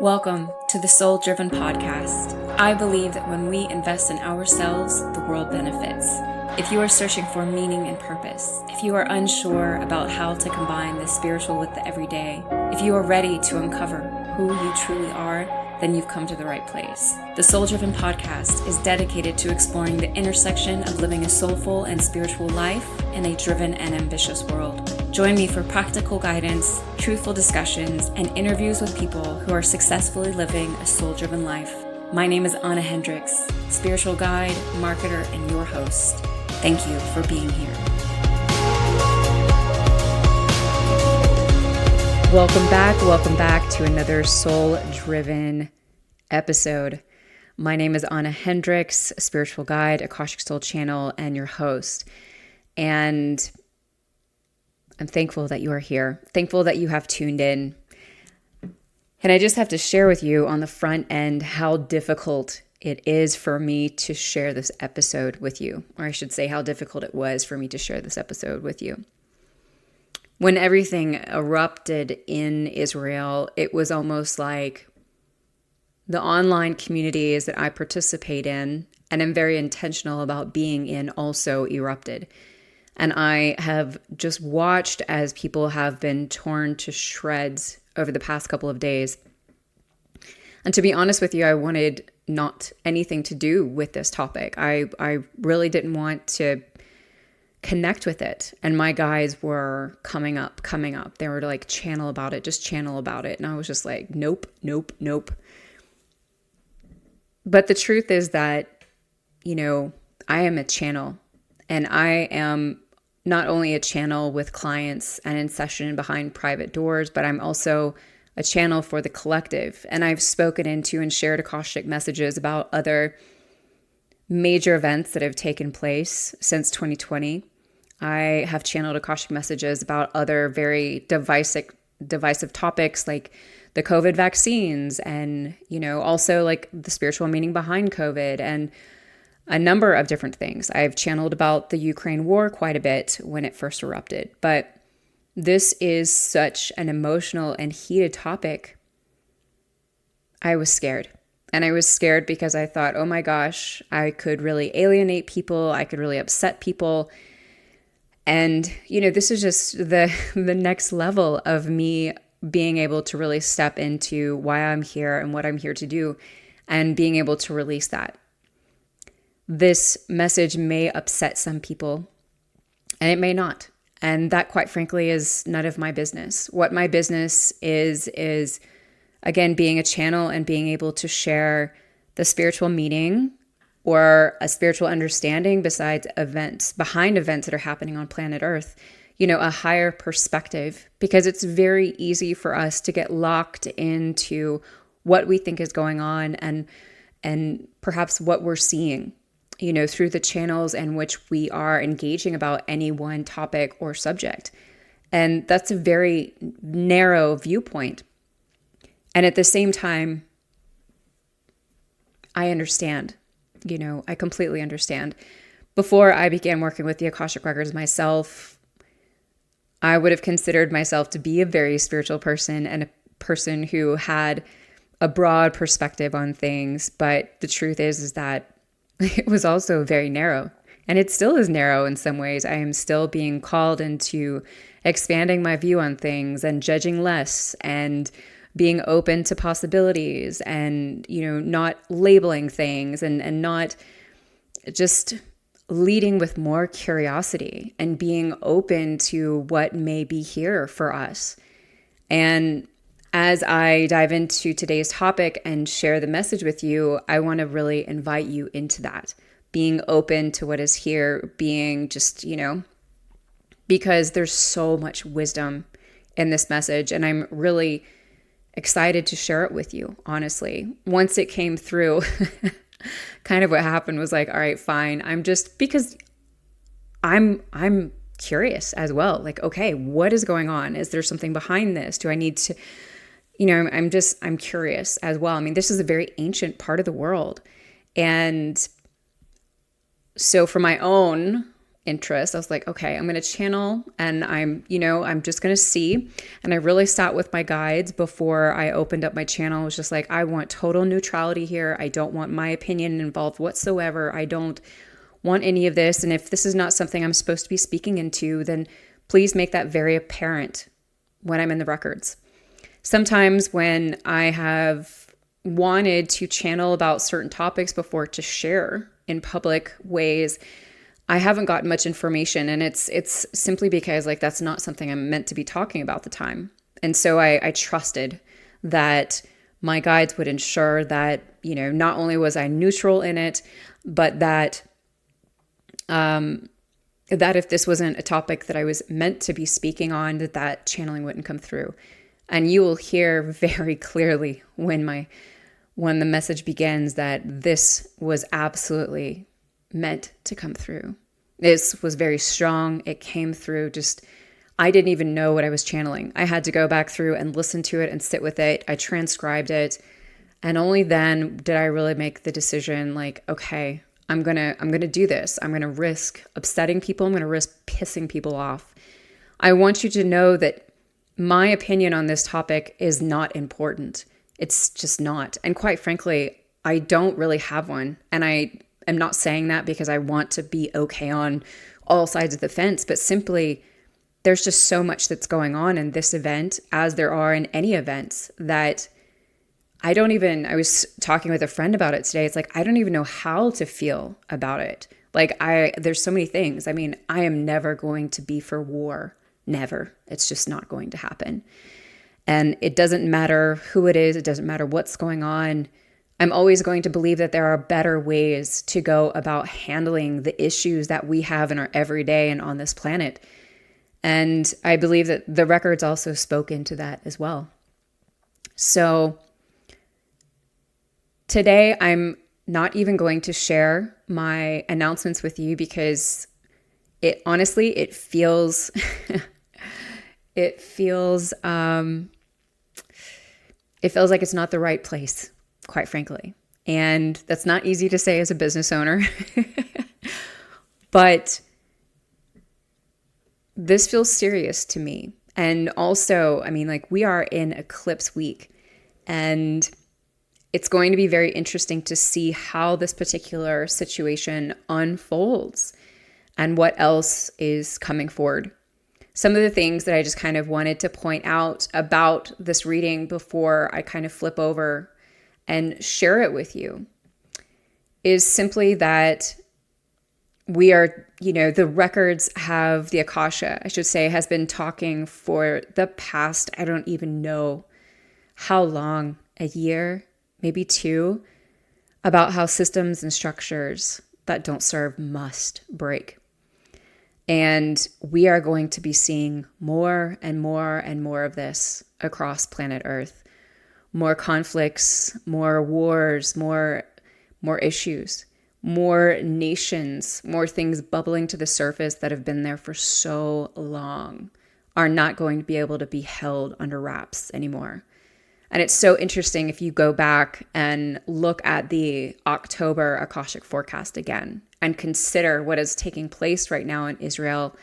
Welcome to the Soul Driven Podcast. I believe that when we invest in ourselves, the world benefits. If you are searching for meaning and purpose, if you are unsure about how to combine the spiritual with the everyday, if you are ready to uncover who you truly are, then you've come to the right place. The Soul Driven Podcast is dedicated to exploring the intersection of living a soulful and spiritual life in a driven and ambitious world. Join me for practical guidance, truthful discussions, and interviews with people who are successfully living a soul-driven life. My name is Anna Hendricks, spiritual guide, marketer, and your host. Thank you for being here. Welcome back to another soul-driven episode. My name is Anna Hendricks, spiritual guide, Akashic Soul channel, and your host. And I'm thankful that you are here, thankful that you have tuned in. And I just have to share with you on the front end how difficult it is for me to share this episode with you, or I should say how difficult it was for me to share this episode with you. When everything erupted in Israel, it was almost like the online communities that I participate in and am very intentional about being in also erupted. And I have just watched as people have been torn to shreds over the past couple of days. And to be honest with you, I wanted not anything to do with this topic. I really didn't want to connect with it. And my guys were coming up. They were like, channel about it, just channel about it. And I was just like, nope. But the truth is that, I am a channel, and I am not only a channel with clients and in session behind private doors, but I'm also a channel for the collective. And I've spoken into and shared Akashic messages about other major events that have taken place since 2020. I have channeled Akashic messages about other very divisive topics like the COVID vaccines and, also like the spiritual meaning behind COVID and a number of different things. I've channeled about the Ukraine war quite a bit when it first erupted, but this is such an emotional and heated topic. I was scared. And I was scared because I thought, oh my gosh, I could really alienate people. I could really upset people. And, this is just the next level of me being able to really step into why I'm here and what I'm here to do and being able to release that. This message may upset some people and it may not. And that, quite frankly, is none of my business. What my business is again, being a channel and being able to share the spiritual meaning or a spiritual understanding behind events that are happening on planet Earth, a higher perspective, because it's very easy for us to get locked into what we think is going on and perhaps what we're seeing, through the channels in which we are engaging about any one topic or subject. And that's a very narrow viewpoint. And at the same time, I understand. I completely understand. Before I began working with the Akashic Records myself, I would have considered myself to be a very spiritual person and a person who had a broad perspective on things. But the truth is that it was also very narrow, and it still is narrow in some ways. I am still being called into expanding my view on things and judging less and being open to possibilities and, not labeling things and not just leading with more curiosity and being open to what may be here for us. And as I dive into today's topic and share the message with you, I want to really invite you into that, being open to what is here, being just, because there's so much wisdom in this message, and I'm really excited to share it with you, honestly. Once it came through, kind of what happened was like, all right, fine. Because I'm curious as well. Like, okay, what is going on? Is there something behind this? Do I need to, I'm curious as well. I mean, this is a very ancient part of the world. And so for my own interest. I was like, okay, I'm going to channel and I'm just going to see. And I really sat with my guides before I opened up my channel. I was just like, I want total neutrality here. I don't want my opinion involved whatsoever. I don't want any of this. And if this is not something I'm supposed to be speaking into, then please make that very apparent when I'm in the records. Sometimes when I have wanted to channel about certain topics before to share in public ways, I haven't gotten much information, and it's simply because like that's not something I'm meant to be talking about at the time. And so I trusted that my guides would ensure that, not only was I neutral in it, but that if this wasn't a topic that I was meant to be speaking on, that channeling wouldn't come through. And you will hear very clearly when the message begins that this was absolutely meant to come through. This was very strong. It came through. I didn't even know what I was channeling. I had to go back through and listen to it and sit with it. I transcribed it. And only then did I really make the decision like, okay, I'm going to do this. I'm going to risk upsetting people. I'm going to risk pissing people off. I want you to know that my opinion on this topic is not important. It's just not. And quite frankly, I don't really have one. And I'm not saying that because I want to be okay on all sides of the fence, but simply there's just so much that's going on in this event, as there are in any events, that I was talking with a friend about it today. It's like, I don't even know how to feel about it. Like there's so many things. I mean, I am never going to be for war. Never. It's just not going to happen. And it doesn't matter who it is. It doesn't matter what's going on. I'm always going to believe that there are better ways to go about handling the issues that we have in our everyday and on this planet. And I believe that the records also spoke into that as well. So today, I'm not even going to share my announcements with you because it feels, it feels like it's not the right place, quite frankly. And that's not easy to say as a business owner. But this feels serious to me. And also, we are in eclipse week, and it's going to be very interesting to see how this particular situation unfolds and what else is coming forward. Some of the things that I just kind of wanted to point out about this reading before I kind of flip over and share it with you is simply that we are, the records have, the Akasha, I should say, has been talking for the past, I don't even know how long, a year, maybe 2, about how systems and structures that don't serve must break. And we are going to be seeing more and more and more of this across planet Earth. More conflicts, more wars, more issues, more nations, more things bubbling to the surface that have been there for so long are not going to be able to be held under wraps anymore. And it's so interesting if you go back and look at the October Akashic forecast again and consider what is taking place right now in Israel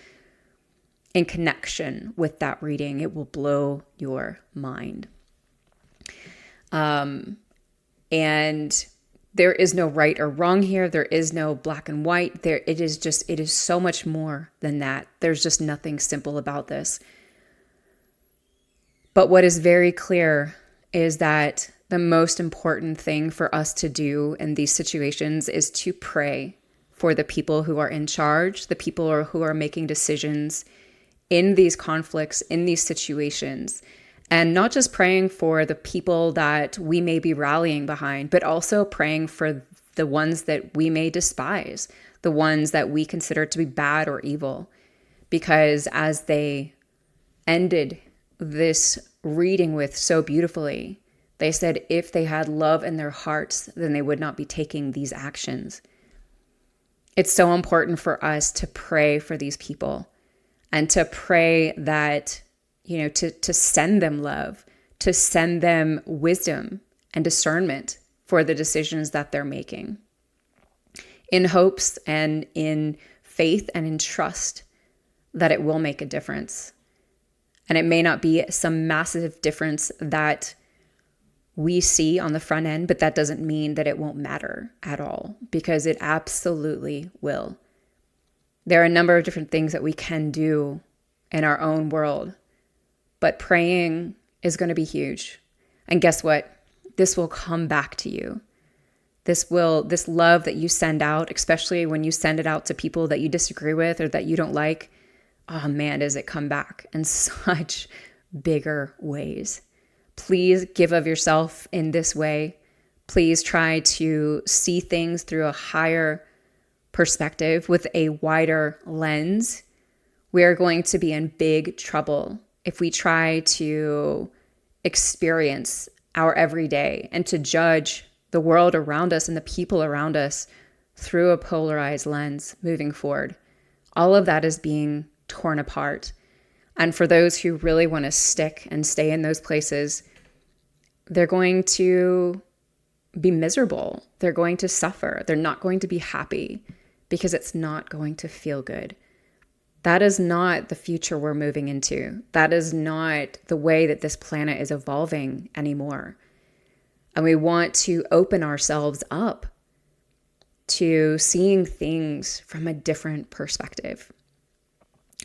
in connection with that reading. It will blow your mind. And there is no right or wrong here. There is no black and white. It is so much more than that. There's just nothing simple about this. But what is very clear is that the most important thing for us to do in these situations is to pray for the people who are in charge, the people who are making decisions in these conflicts, in these situations. And not just praying for the people that we may be rallying behind, but also praying for the ones that we may despise, the ones that we consider to be bad or evil. Because as they ended this reading with so beautifully, they said if they had love in their hearts, then they would not be taking these actions. It's so important for us to pray for these people and to pray that, to send them love, to send them wisdom and discernment for the decisions that they're making, in hopes and in faith and in trust that it will make a difference. And it may not be some massive difference that we see on the front end, but that doesn't mean that it won't matter at all, because it absolutely will. There are a number of different things that we can do in our own world, but praying is going to be huge. And guess what? This will come back to you. This love that you send out, especially when you send it out to people that you disagree with or that you don't like, oh man, does it come back in such bigger ways. Please give of yourself in this way. Please try to see things through a higher perspective with a wider lens. We are going to be in big trouble if we try to experience our everyday and to judge the world around us and the people around us through a polarized lens moving forward. All of that is being torn apart. And for those who really want to stick and stay in those places, they're going to be miserable. They're going to suffer. They're not going to be happy because it's not going to feel good. That is not the future we're moving into. That is not the way that this planet is evolving anymore. And we want to open ourselves up to seeing things from a different perspective.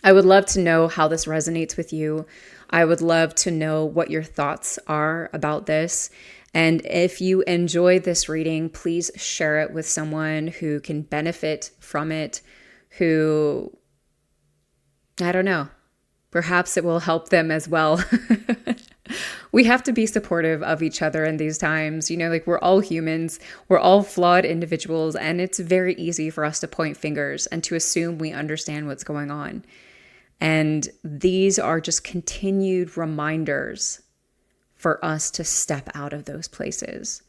I would love to know how this resonates with you. I would love to know what your thoughts are about this. And if you enjoy this reading, please share it with someone who can benefit from it, who, I don't know, perhaps it will help them as well. We have to be supportive of each other in these times. Like, we're all humans, we're all flawed individuals, and it's very easy for us to point fingers and to assume we understand what's going on. And these are just continued reminders for us to step out of those places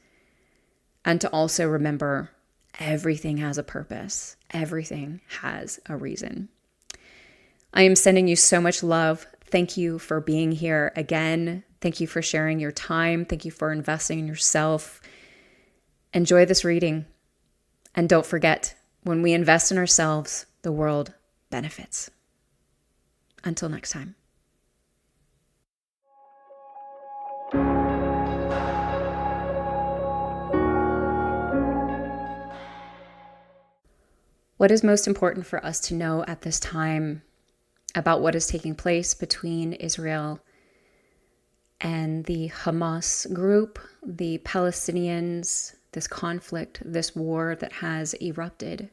and to also remember everything has a purpose. Everything has a reason. I am sending you so much love. Thank you for being here again. Thank you for sharing your time. Thank you for investing in yourself. Enjoy this reading. And don't forget, when we invest in ourselves, the world benefits. Until next time. What is most important for us to know at this time about what is taking place between Israel and the Hamas group, the Palestinians, this conflict, this war that has erupted?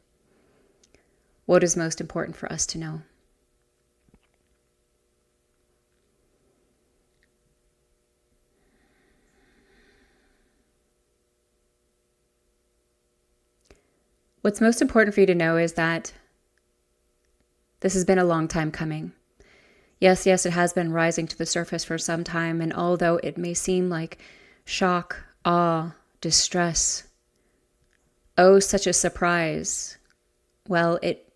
What is most important for us to know? What's most important for you to know is that this has been a long time coming. Yes, it has been rising to the surface for some time, and although it may seem like shock, awe, distress, oh, such a surprise, well, it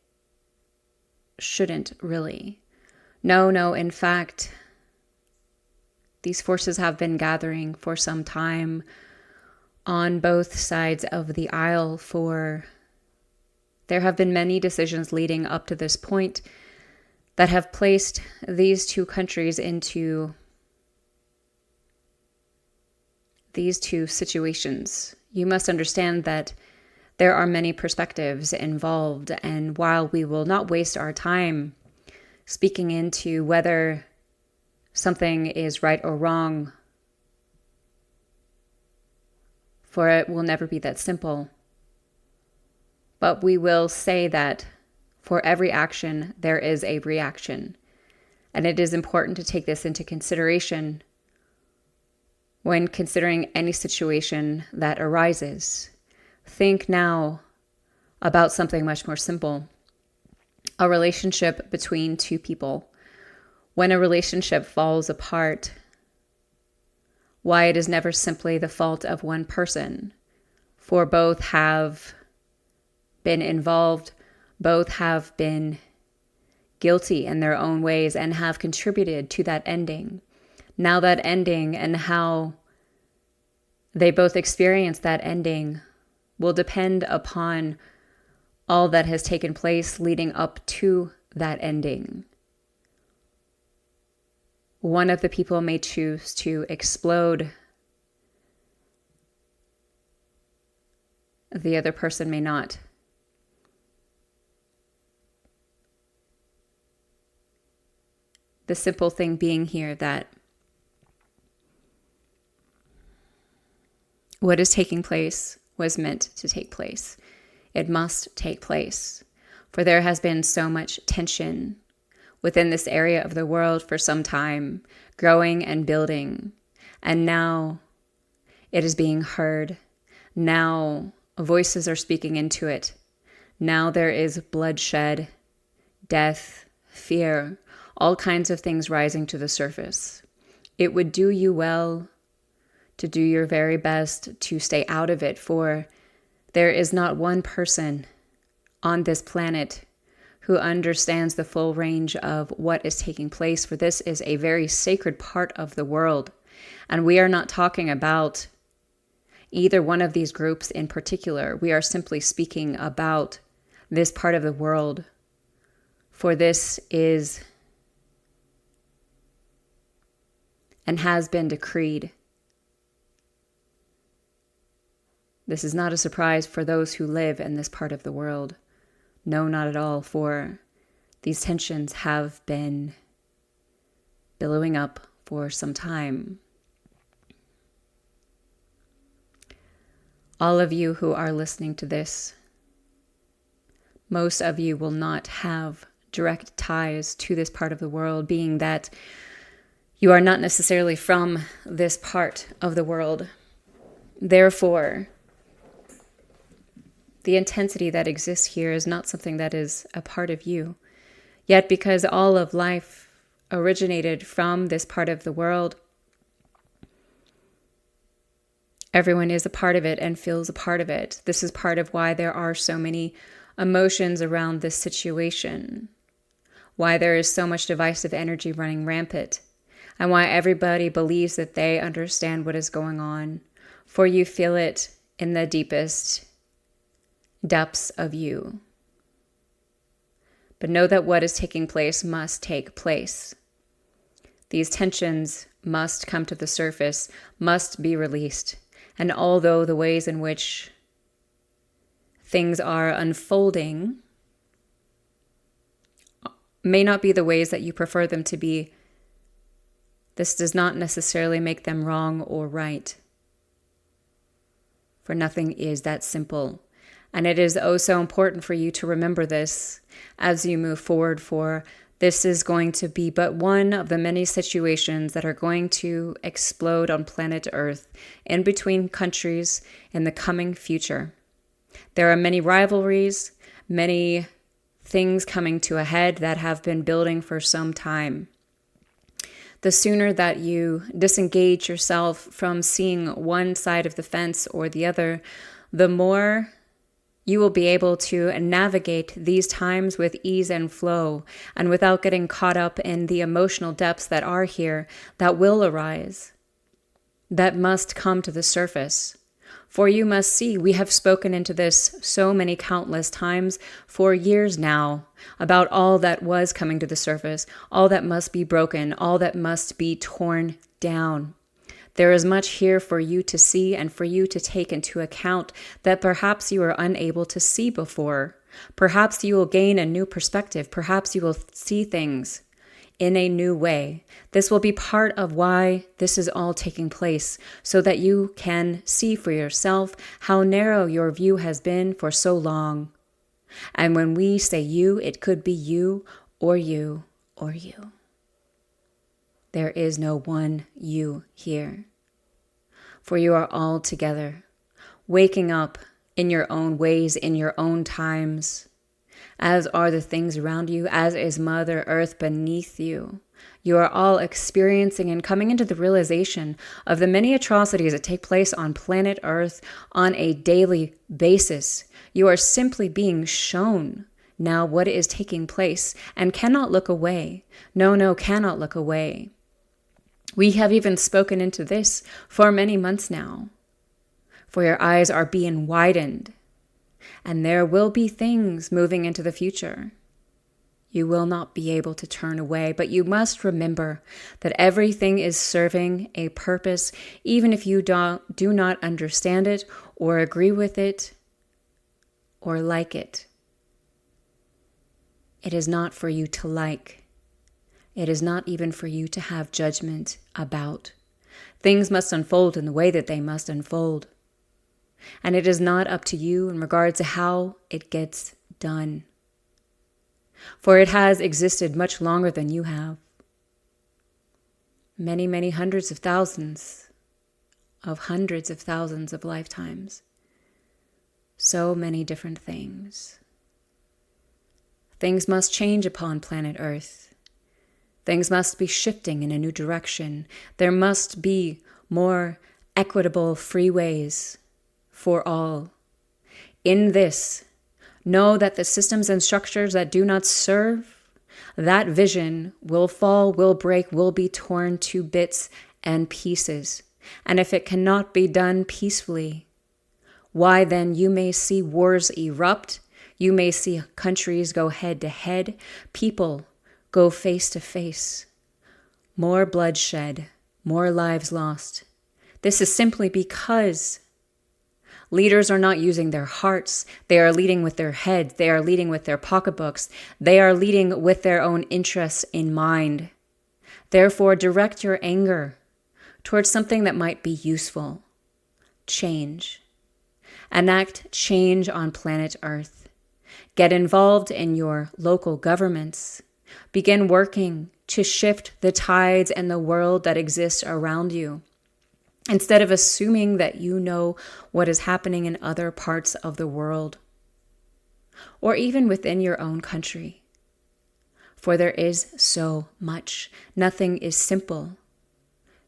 shouldn't really. No, in fact, these forces have been gathering for some time on both sides of the aisle. There have been many decisions leading up to this point that have placed these two countries into these two situations. You must understand that there are many perspectives involved, and while we will not waste our time speaking into whether something is right or wrong, for it will never be that simple, but we will say that for every action, there is a reaction. And it is important to take this into consideration when considering any situation that arises. Think now about something much more simple. A relationship between two people. When a relationship falls apart, why it is never simply the fault of one person, for both have been involved, both have been guilty in their own ways and have contributed to that ending. Now that ending and how they both experience that ending will depend upon all that has taken place leading up to that ending. One of the people may choose to explode. The other person may not. The simple thing being here that what is taking place was meant to take place. It must take place. For there has been so much tension within this area of the world for some time, growing and building. And now it is being heard. Now voices are speaking into it. Now there is bloodshed, death, fear, all kinds of things rising to the surface. It would do you well to do your very best to stay out of it, for there is not one person on this planet who understands the full range of what is taking place, for this is a very sacred part of the world. And we are not talking about either one of these groups in particular. We are simply speaking about this part of the world, for this is and has been decreed. This is not a surprise for those who live in this part of the world. No, not at all, for these tensions have been billowing up for some time. All of you who are listening to this, most of you will not have direct ties to this part of the world, being that you are not necessarily from this part of the world. Therefore, the intensity that exists here is not something that is a part of you. Yet because all of life originated from this part of the world, everyone is a part of it and feels a part of it. This is part of why there are so many emotions around this situation, why there is so much divisive energy running rampant, and why everybody believes that they understand what is going on, for you feel it in the deepest depths of you. But know that what is taking place must take place. These tensions must come to the surface, must be released. And although the ways in which things are unfolding may not be the ways that you prefer them to be, this does not necessarily make them wrong or right. For nothing is that simple. And it is oh so important for you to remember this as you move forward, for this is going to be but one of the many situations that are going to explode on planet Earth in between countries in the coming future. There are many rivalries, many things coming to a head that have been building for some time. The sooner that you disengage yourself from seeing one side of the fence or the other, the more you will be able to navigate these times with ease and flow, and without getting caught up in the emotional depths that are here, that will arise, that must come to the surface. For you must see, we have spoken into this so many countless times for years now, about all that was coming to the surface, all that must be broken, all that must be torn down. There is much here for you to see and for you to take into account that perhaps you were unable to see before. Perhaps you will gain a new perspective. Perhaps you will see things in a new way. This will be part of why this is all taking place, so that you can see for yourself how narrow your view has been for so long. And when we say you, it could be you or you or you. There is no one you here, for you are all together, waking up in your own ways, in your own times, as are the things around you, as is Mother Earth beneath you. You are all experiencing and coming into the realization of the many atrocities that take place on planet Earth on a daily basis. You are simply being shown now what is taking place and cannot look away. No, cannot look away. We have even spoken into this for many months now, for your eyes are being widened. And there will be things moving into the future you will not be able to turn away, but you must remember that everything is serving a purpose, even if you do not understand it or agree with it or like it. It is not for you to like. It is not even for you to have judgment about. Things must unfold in the way that they must unfold. And it is not up to you in regards to how it gets done. For it has existed much longer than you have. Many, many hundreds of thousands of lifetimes. So many different things. Things must change upon planet Earth. Things must be shifting in a new direction. There must be more equitable freeways for all. In this, know that the systems and structures that do not serve that vision will fall, will break, will be torn to bits and pieces. And if it cannot be done peacefully, why then you may see wars erupt, you may see countries go head to head, people go face to face, more bloodshed, more lives lost. This is simply because leaders are not using their hearts. They are leading with their heads. They are leading with their pocketbooks. They are leading with their own interests in mind. Therefore, direct your anger towards something that might be useful. Change. Enact change on planet Earth. Get involved in your local governments. Begin working to shift the tides and the world that exists around you. Instead of assuming that you know what is happening in other parts of the world, or even within your own country. For there is so much. Nothing is simple.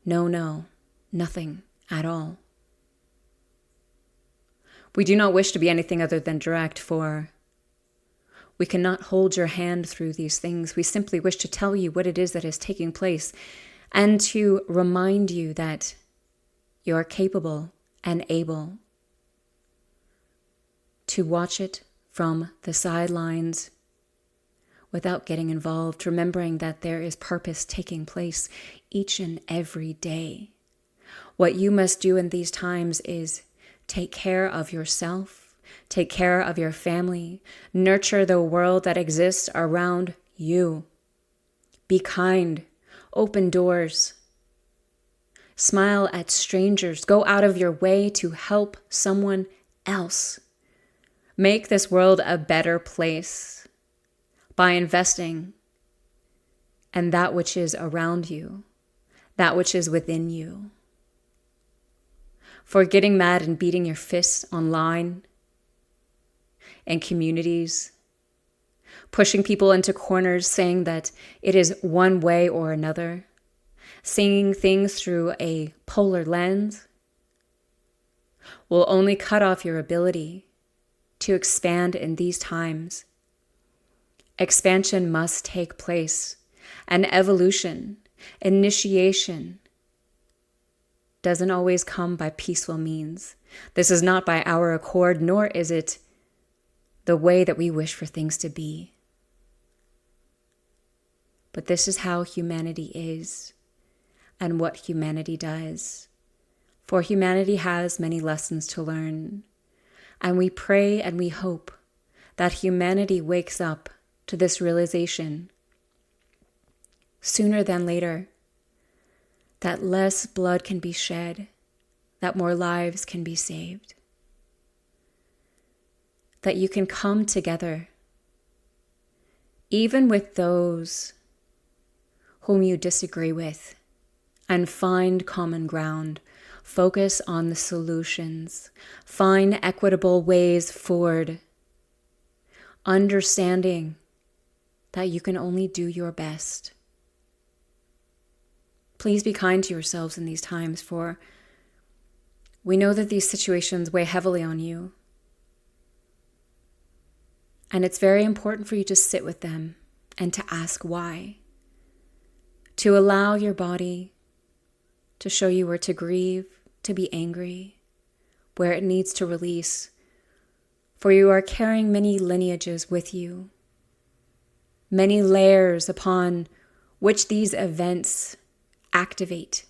No, nothing at all. We do not wish to be anything other than direct, for we cannot hold your hand through these things. We simply wish to tell you what it is that is taking place and to remind you that you are capable and able to watch it from the sidelines without getting involved, remembering that there is purpose taking place each and every day. What you must do in these times is take care of yourself, take care of your family, nurture the world that exists around you. Be kind, open doors, smile at strangers, go out of your way to help someone else. Make this world a better place by investing in that which is around you, that which is within you. For getting mad and beating your fists online, in communities, pushing people into corners, saying that it is one way or another, seeing things through a polar lens, will only cut off your ability to expand in these times. Expansion must take place, and evolution, initiation, doesn't always come by peaceful means. This is not by our accord, nor is it the way that we wish for things to be. But this is how humanity is and what humanity does. For humanity has many lessons to learn, and we pray and we hope that humanity wakes up to this realization sooner than later, that less blood can be shed, that more lives can be saved, that you can come together, even with those whom you disagree with, and find common ground. Focus on the solutions. Find equitable ways forward. Understanding that you can only do your best. Please be kind to yourselves in these times, for we know that these situations weigh heavily on you. And it's very important for you to sit with them and to ask why. To allow your body to show you where to grieve, to be angry, where it needs to release, For you are carrying many lineages with you, many layers upon which these events activate.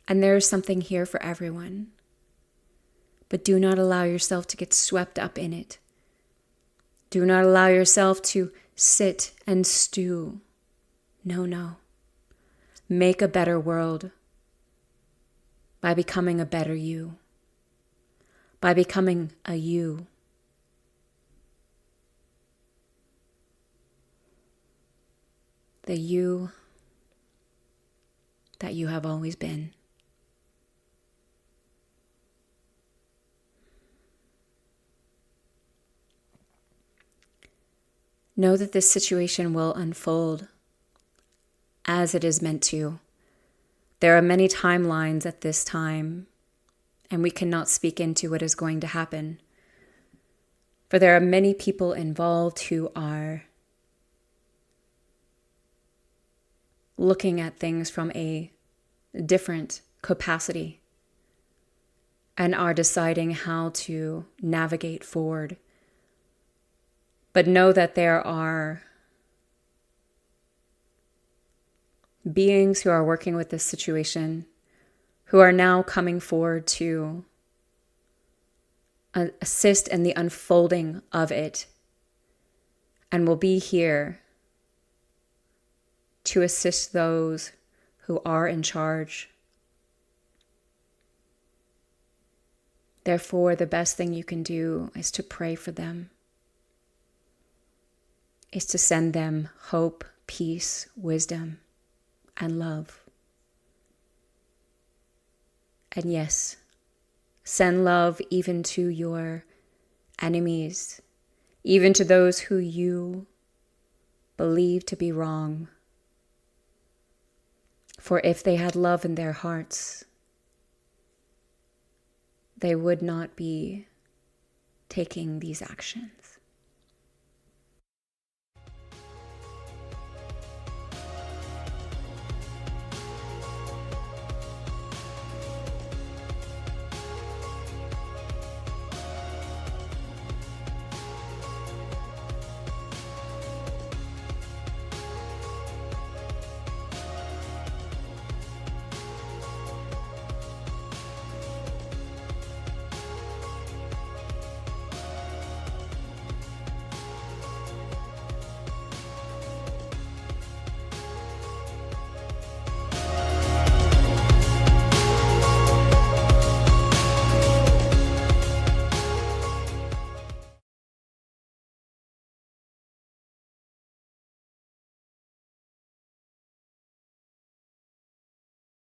And there is something here for everyone. But do not allow yourself to get swept up in it. Do not allow yourself to sit and stew. No. Make a better world by becoming a better you. By becoming a you. The you that you have always been. Know that this situation will unfold as it is meant to. There are many timelines at this time, and we cannot speak into what is going to happen. For there are many people involved who are looking at things from a different capacity and are deciding how to navigate forward. But know that there are beings who are working with this situation who are now coming forward to assist in the unfolding of it and will be here to assist those who are in charge. Therefore, the best thing you can do is to pray for them, is to send them hope, peace, wisdom, and love. And yes, send love even to your enemies, even to those who you believe to be wrong. For if they had love in their hearts, they would not be taking these actions.